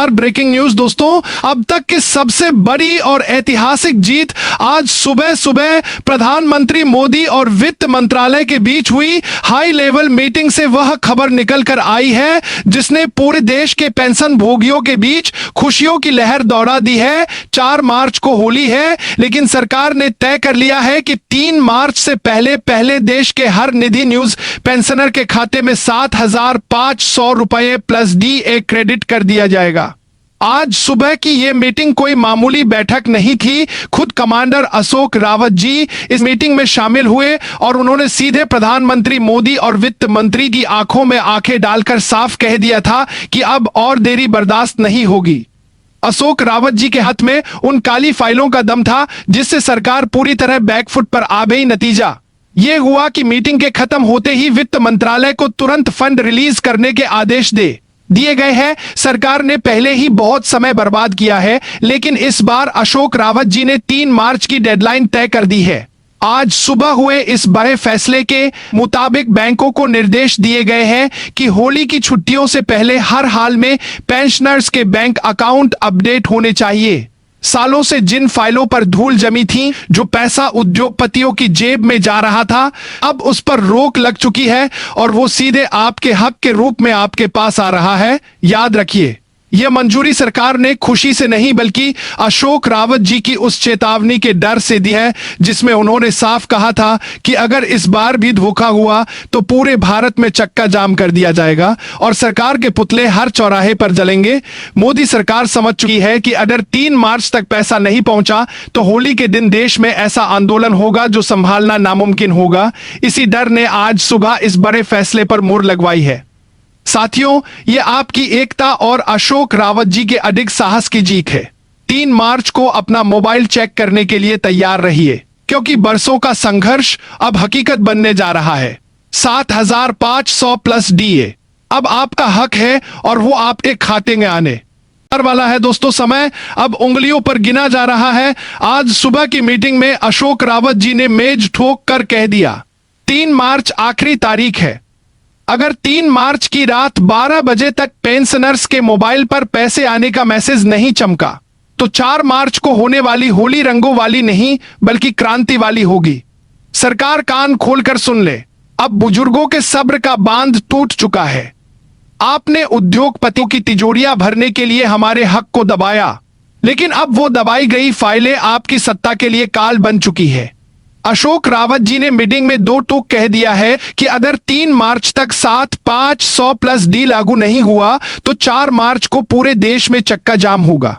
और breaking news दोस्तों, अब तक की सबसे बड़ी और ऐतिहासिक जीत आज सुबह सुबह प्रधानमंत्री मोदी और वित्त मंत्रालय के बीच हुई हाई लेवल मीटिंग से वह खबर निकल कर आई है जिसने पूरे देश के पेंशन भोगियों के बीच खुशियों की लहर दौड़ा दी है। 4 मार्च को होली है, लेकिन सरकार ने तय कर लिया है कि 3 मार्च से पहले पहले देश के हर निधि न्यूज पेंशनर के खाते में 7,500 रुपए प्लस DA क्रेडिट कर दिया जाएगा। आज सुबह की ये मीटिंग कोई मामूली बैठक नहीं थी। खुद कमांडर अशोक रावत जी इस मीटिंग में शामिल हुए और उन्होंने सीधे प्रधानमंत्री मोदी और वित्त मंत्री की आंखों में आंखें डालकर साफ कह दिया था कि अब और देरी बर्दाश्त नहीं होगी। अशोक रावत जी के हाथ में उन काली फाइलों का दम था जिससे सरकार पूरी तरह बैकफुट पर आ गई। नतीजा ये हुआ कि मीटिंग के खत्म होते ही वित्त मंत्रालय को तुरंत फंड रिलीज करने के आदेश दिए गए हैं। सरकार ने पहले ही बहुत समय बर्बाद किया है, लेकिन इस बार अशोक रावत जी ने 3 मार्च की डेडलाइन तय कर दी है। आज सुबह हुए इस बड़े फैसले के मुताबिक बैंकों को निर्देश दिए गए हैं कि होली की छुट्टियों से पहले हर हाल में पेंशनर्स के बैंक अकाउंट अपडेट होने चाहिए। सालों से जिन फाइलों पर धूल जमी थी, जो पैसा उद्योगपतियों की जेब में जा रहा था, अब उस पर रोक लग चुकी है और वो सीधे आपके हक के रूप में आपके पास आ रहा है। याद रखिए, यह मंजूरी सरकार ने खुशी से नहीं बल्कि अशोक रावत जी की उस चेतावनी के डर से दी है जिसमें उन्होंने साफ कहा था कि अगर इस बार भी धोखा हुआ तो पूरे भारत में चक्का जाम कर दिया जाएगा और सरकार के पुतले हर चौराहे पर जलेंगे। मोदी सरकार समझ चुकी है कि अगर 3 मार्च तक पैसा नहीं पहुंचा तो होली के दिन देश में ऐसा आंदोलन होगा जो संभालना नामुमकिन होगा। इसी डर ने आज सुबह इस बड़े फैसले पर मुहर लगवाई है। साथियों, ये आपकी एकता और अशोक रावत जी के अडिग साहस की जीत है। 3 मार्च को अपना मोबाइल चेक करने के लिए तैयार रहिए, क्योंकि बरसों का संघर्ष अब हकीकत बनने जा रहा है। 7,500 प्लस DA अब आपका हक है और वो आपके खाते में आने वाला है। दोस्तों, समय अब उंगलियों पर गिना जा रहा है। आज सुबह की मीटिंग में अशोक रावत जी ने मेज ठोक कर कह दिया, 3 मार्च आखिरी तारीख है। अगर 3 मार्च की रात 12 बजे तक पेंशनर्स के मोबाइल पर पैसे आने का मैसेज नहीं चमका तो 4 मार्च को होने वाली होली रंगों वाली नहीं बल्कि क्रांति वाली होगी। सरकार कान खोलकर सुन ले, अब बुजुर्गों के सब्र का बांध टूट चुका है। आपने उद्योगपतियों की तिजोरियां भरने के लिए हमारे हक को दबाया, लेकिन अब वो दबाई गई फाइलें आपकी सत्ता के लिए काल बन चुकी है। अशोक रावत जी ने मीटिंग में 2 टूक कह दिया है कि अगर 3 मार्च तक 7,500 प्लस D लागू नहीं हुआ तो 4 मार्च को पूरे देश में चक्का जाम होगा।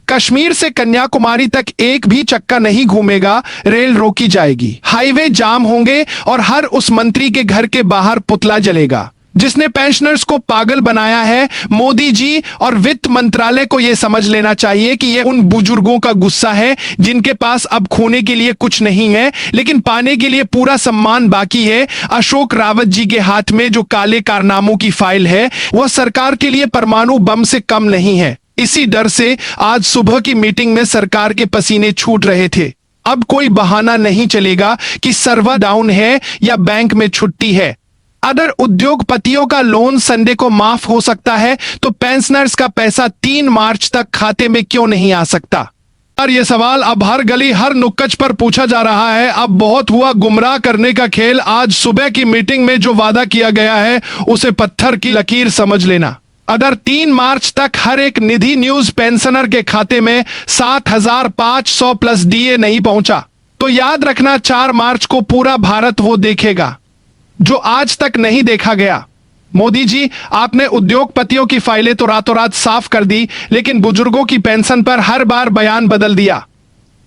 कश्मीर से कन्याकुमारी तक एक भी चक्का नहीं घूमेगा, रेल रोकी जाएगी, हाईवे जाम होंगे और हर उस मंत्री के घर के बाहर पुतला जलेगा जिसने पेंशनर्स को पागल बनाया है। मोदी जी और वित्त मंत्रालय को यह समझ लेना चाहिए कि यह उन बुजुर्गों का गुस्सा है जिनके पास अब खोने के लिए कुछ नहीं है लेकिन पाने के लिए पूरा सम्मान बाकी है। अशोक रावत जी के हाथ में जो काले कारनामों की फाइल है वह सरकार के लिए परमाणु बम से कम नहीं है। इसी डर से आज सुबह की मीटिंग में सरकार के पसीने छूट रहे थे। अब कोई बहाना नहीं चलेगा कि सर्वर डाउन है या बैंक में छुट्टी है। अगर उद्योगपतियों का लोन संडे को माफ हो सकता है तो पेंशनर्स का पैसा 3 मार्च तक खाते में क्यों नहीं आ सकता? और यह सवाल अब हर गली हर नुक्कड़ पर पूछा जा रहा है। अब बहुत हुआ गुमराह करने का खेल। आज सुबह की मीटिंग में जो वादा किया गया है उसे पत्थर की लकीर समझ लेना। अगर 3 मार्च तक हर एक निधि न्यूज पेंशनर के खाते में 7,500 प्लस DA नहीं पहुंचा तो याद रखना 4 मार्च को पूरा भारत वो देखेगा जो आज तक नहीं देखा गया। मोदी जी, आपने उद्योगपतियों की फाइलें तो रातों रात साफ कर दी, लेकिन बुजुर्गों की पेंशन पर हर बार बयान बदल दिया।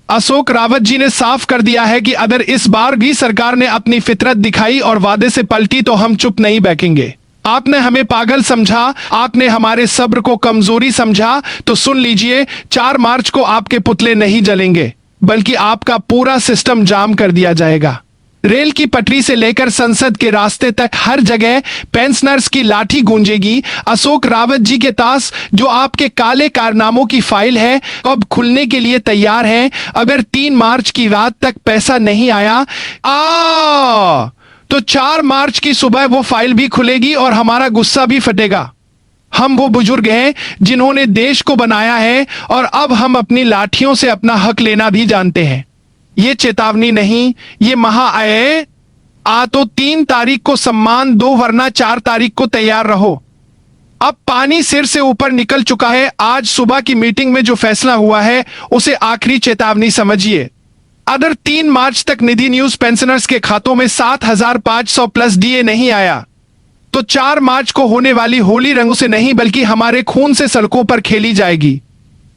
अशोक रावत जी ने साफ कर दिया है कि अगर इस बार भी सरकार ने अपनी फितरत दिखाई और वादे से पलटी तो हम चुप नहीं बैठेंगे। आपने हमें पागल समझा, आपने हमारे सब्र को कमजोरी समझा, तो सुन लीजिए, 4 मार्च को आपके पुतले नहीं जलेंगे बल्कि आपका पूरा सिस्टम जाम कर दिया जाएगा। रेल की पटरी से लेकर संसद के रास्ते तक हर जगह पेंशनर्स की लाठी गूंजेगी। अशोक रावत जी के पास जो आपके काले कारनामों की फाइल है अब खुलने के लिए तैयार है। अगर 3 मार्च की रात तक पैसा नहीं आया तो 4 मार्च की सुबह वो फाइल भी खुलेगी और हमारा गुस्सा भी फटेगा। हम वो बुजुर्ग हैं जिन्होंने देश को बनाया है और अब हम अपनी लाठियों से अपना हक लेना भी जानते हैं। ये चेतावनी नहीं, ये महाआय आ तो 3 तारीख को सम्मान दो वरना 4 तारीख को तैयार रहो। अब पानी सिर से ऊपर निकल चुका है। आज सुबह की मीटिंग में जो फैसला हुआ है उसे आखिरी चेतावनी समझिए। अगर 3 मार्च तक निधि न्यूज पेंशनर्स के खातों में 7,500 प्लस डीए नहीं आया तो 4 मार्च को होने वाली होली रंगों से नहीं बल्कि हमारे खून से सड़कों पर खेली जाएगी।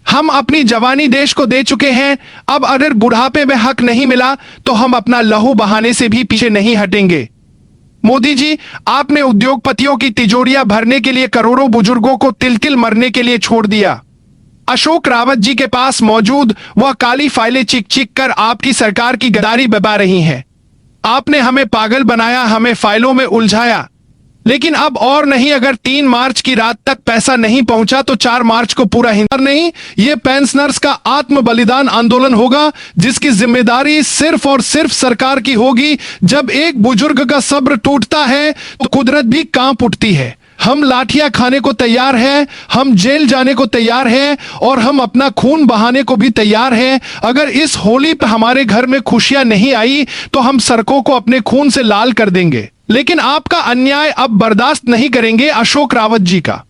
हम अपनी जवानी देश को दे चुके हैं। अब अगर बुढ़ापे में हक नहीं मिला तो हम अपना लहू बहाने से भी पीछे नहीं हटेंगे। मोदी जी, आपने उद्योगपतियों की तिजोरियां भरने के लिए करोड़ों बुजुर्गों को तिल तिल मरने के लिए छोड़ दिया। अशोक रावत जी के पास मौजूद वह काली फाइलें चिक चिक कर आपकी सरकार की गद्दारी बता रही हैं। आपने हमें पागल बनाया, हमें फाइलों में उलझाया, लेकिन अब और नहीं। अगर 3 मार्च की रात तक पैसा नहीं पहुंचा तो 4 मार्च को पूरा हिंदुस्तान नहीं, ये पेंशनर्स का आत्म बलिदान आंदोलन होगा जिसकी जिम्मेदारी सिर्फ और सिर्फ सरकार की होगी। जब एक बुजुर्ग का सब्र टूटता है तो कुदरत भी कांप उठती है। हम लाठियां खाने को तैयार हैं, हम जेल जाने को तैयार हैं और हम अपना खून बहाने को भी तैयार हैं। अगर इस होली पर हमारे घर में खुशियां नहीं आई तो हम सड़कों को अपने खून से लाल कर देंगे। लेकिन आपका अन्याय अब बर्दाश्त नहीं करेंगे। अशोक रावत जी का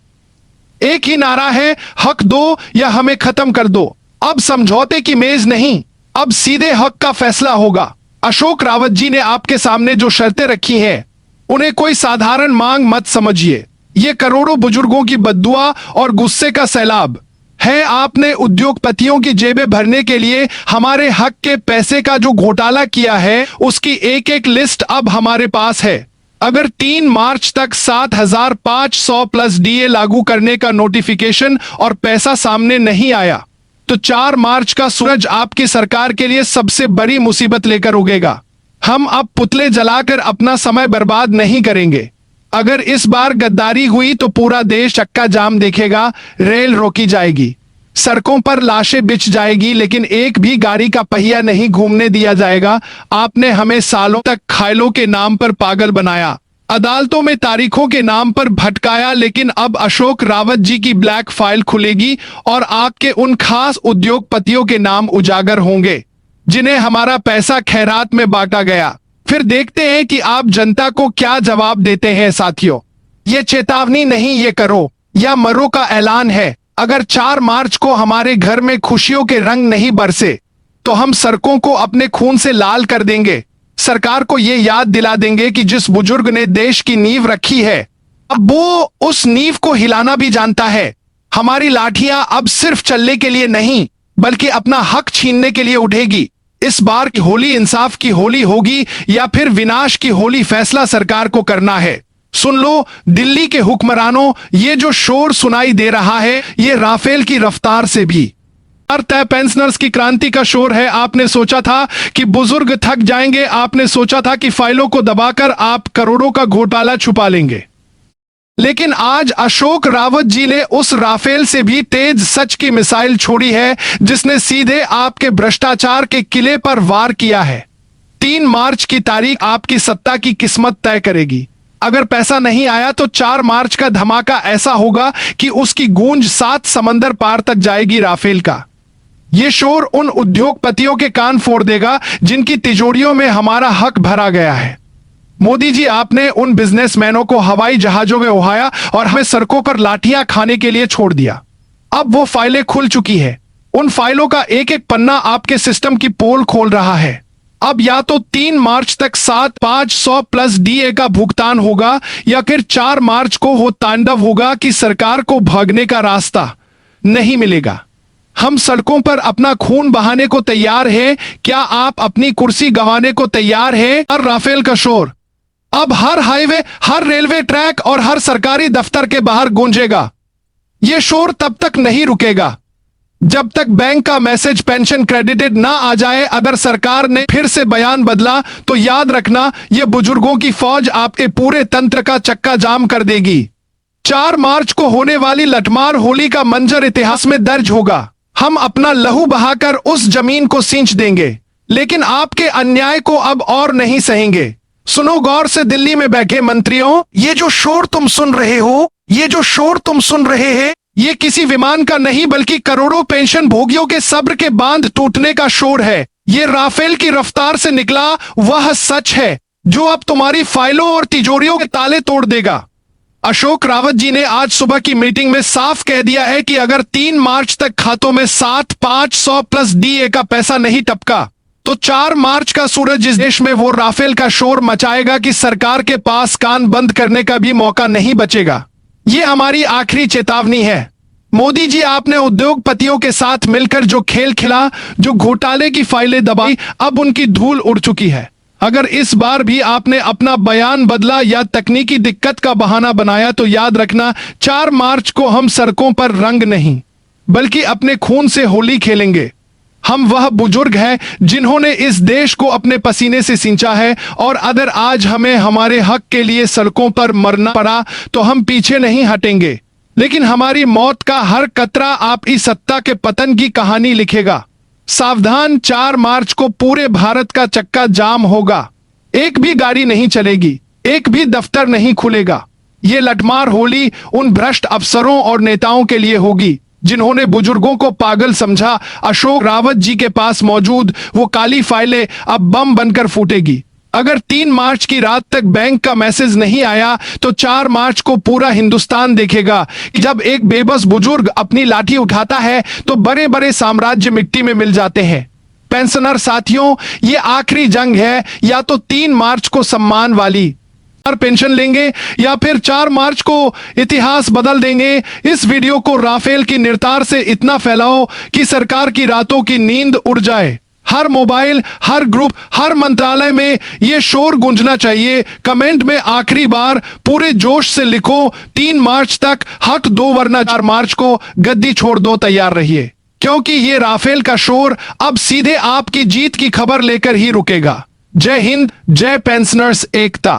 एक ही नारा है, हक दो या हमें खत्म कर दो। अब समझौते की मेज नहीं, अब सीधे हक का फैसला होगा। अशोक रावत जी ने आपके सामने जो शर्तें रखी हैं उन्हें कोई साधारण मांग मत समझिए। ये करोड़ों बुजुर्गों की बद्दुआ और गुस्से का सैलाब है। आपने उद्योगपतियों की जेबें भरने के लिए हमारे हक के पैसे का जो घोटाला किया है उसकी एक एक लिस्ट अब हमारे पास है। अगर 3 मार्च तक 7,500 प्लस डीए लागू करने का नोटिफिकेशन और पैसा सामने नहीं आया तो 4 मार्च का सूरज आपकी सरकार के लिए सबसे बड़ी मुसीबत लेकर उगेगा। हम अब पुतले जलाकर अपना समय बर्बाद नहीं करेंगे। अगर इस बार गद्दारी हुई तो पूरा देश चक्का जाम देखेगा, रेल रोकी जाएगी, सड़कों पर लाशें बिछ जाएगी, लेकिन एक भी गाड़ी का पहिया नहीं घूमने दिया जाएगा। आपने हमें सालों तक खाइलों के नाम पर पागल बनाया, अदालतों में तारीखों के नाम पर भटकाया, लेकिन अब अशोक रावत जी की ब्लैक फाइल खुलेगी और आपके उन खास उद्योगपतियों के नाम उजागर होंगे जिन्हें हमारा पैसा खैरात में बांटा गया। फिर देखते हैं कि आप जनता को क्या जवाब देते हैं। साथियों, ये चेतावनी नहीं, ये करो या मरो का ऐलान है। अगर 4 मार्च को हमारे घर में खुशियों के रंग नहीं बरसे तो हम सड़कों को अपने खून से लाल कर देंगे। सरकार को ये याद दिला देंगे कि जिस बुजुर्ग ने देश की नींव रखी है अब वो उस नींव को हिलाना भी जानता है। हमारी लाठियां अब सिर्फ चलने के लिए नहीं बल्कि अपना हक छीनने के लिए उठेगी। इस बार की होली इंसाफ की होली होगी या फिर विनाश की होली, फैसला सरकार को करना है। सुन लो दिल्ली के हुक्मरानों, ये जो शोर सुनाई दे रहा है ये राफेल की रफ्तार से भी तय पेंशनर्स की क्रांति का शोर है। आपने सोचा था कि बुजुर्ग थक जाएंगे, आपने सोचा था कि फाइलों को दबाकर आप करोड़ों का घोटाला छुपा लेंगे, लेकिन आज अशोक रावत जी ने उस राफेल से भी तेज सच की मिसाइल छोड़ी है जिसने सीधे आपके भ्रष्टाचार के किले पर वार किया है। 3 मार्च की तारीख आपकी सत्ता की किस्मत तय करेगी। अगर पैसा नहीं आया तो 4 मार्च का धमाका ऐसा होगा कि उसकी गूंज 7 समंदर पार तक जाएगी। राफेल का ये शोर उन उद्योगपतियों के कान फोड़ देगा जिनकी तिजोरियों में हमारा हक भरा गया है। मोदी जी, आपने उन बिजनेसमैनों को हवाई जहाजों में उड़ाया और हमें सड़कों पर लाठियां खाने के लिए छोड़ दिया। अब वो फाइलें खुल चुकी है, उन फाइलों का एक एक पन्ना आपके सिस्टम की पोल खोल रहा है। अब या तो 3 मार्च तक 7,500 प्लस डीए का भुगतान होगा या फिर 4 मार्च को वो तांडव होगा कि सरकार को भागने का रास्ता नहीं मिलेगा। हम सड़कों पर अपना खून बहाने को तैयार हैं। क्या आप अपनी कुर्सी गंवाने को तैयार हैं? और राफेल का शोर अब हर हाईवे, हर रेलवे ट्रैक और हर सरकारी दफ्तर के बाहर गूंजेगा। यह शोर तब तक नहीं रुकेगा जब तक बैंक का मैसेज पेंशन क्रेडिटेड ना आ जाए। अगर सरकार ने फिर से बयान बदला तो याद रखना, यह बुजुर्गों की फौज आपके पूरे तंत्र का चक्का जाम कर देगी। 4 मार्च को होने वाली लठमार होली का मंजर इतिहास में दर्ज होगा। हम अपना लहू बहाकर उस जमीन को सींच देंगे, लेकिन आपके अन्याय को अब और नहीं सहेंगे। सुनो गौर से दिल्ली में बैठे मंत्रियों, ये जो शोर तुम सुन रहे हो, ये जो शोर तुम सुन रहे हैं, ये किसी विमान का नहीं बल्कि करोड़ों पेंशन भोगियों के सब्र के बांध टूटने का शोर है। ये राफेल की रफ्तार से निकला वह सच है जो अब तुम्हारी फाइलों और तिजोरियों के ताले तोड़ देगा। अशोक रावत जी ने आज सुबह की मीटिंग में साफ कह दिया है कि अगर 3 मार्च तक खातों में 7,500 प्लस डीए का पैसा नहीं टपका तो 4 मार्च का सूरज इस देश में वो राफेल का शोर मचाएगा कि सरकार के पास कान बंद करने का भी मौका नहीं बचेगा। ये हमारी आखिरी चेतावनी है। मोदी जी, आपने उद्योगपतियों के साथ मिलकर जो खेल खेला, जो घोटाले की फाइलें दबाई, अब उनकी धूल उड़ चुकी है। अगर इस बार भी आपने अपना बयान बदला या तकनीकी दिक्कत का बहाना बनाया तो याद रखना, 4 मार्च को हम सड़कों पर रंग नहीं बल्कि अपने खून से होली खेलेंगे। हम वह बुजुर्ग हैं जिन्होंने इस देश को अपने पसीने से सींचा है, और अगर आज हमें हमारे हक के लिए सड़कों पर मरना पड़ा तो हम पीछे नहीं हटेंगे। लेकिन हमारी मौत का हर कतरा आपकी सत्ता के पतन की कहानी लिखेगा। सावधान, 4 मार्च को पूरे भारत का चक्का जाम होगा। एक भी गाड़ी नहीं चलेगी, एक भी दफ्तर नहीं खुलेगा। ये लठमार होली उन भ्रष्ट अफसरों और नेताओं के लिए होगी जिन्होंने बुजुर्गों को पागल समझा। अशोक रावत जी के पास मौजूद वो काली फाइलें अब बम बनकर फूटेगी। अगर 3 मार्च की रात तक बैंक का मैसेज नहीं आया तो 4 मार्च को पूरा हिंदुस्तान देखेगा कि जब एक बेबस बुजुर्ग अपनी लाठी उठाता है तो बड़े बड़े साम्राज्य मिट्टी में मिल जाते हैं। पेंशनर साथियों, ये आखिरी जंग है, या तो 3 मार्च को सम्मान वाली पेंशन लेंगे या फिर 4 मार्च को इतिहास बदल देंगे। इस वीडियो को राफेल की निर्तार से इतना फैलाओ कि सरकार की रातों की नींद उड़ जाए। हर मोबाइल, हर ग्रुप, हर मंत्रालय में यह शोर गूंजना चाहिए। कमेंट में आखिरी बार पूरे जोश से लिखो, 3 मार्च तक हक दो वरना 4 मार्च को गद्दी छोड़ दो। तैयार रहिए, क्योंकि ये राफेल का शोर अब सीधे आपकी जीत की खबर लेकर ही रुकेगा। जय हिंद, जय पेंशनर्स एकता।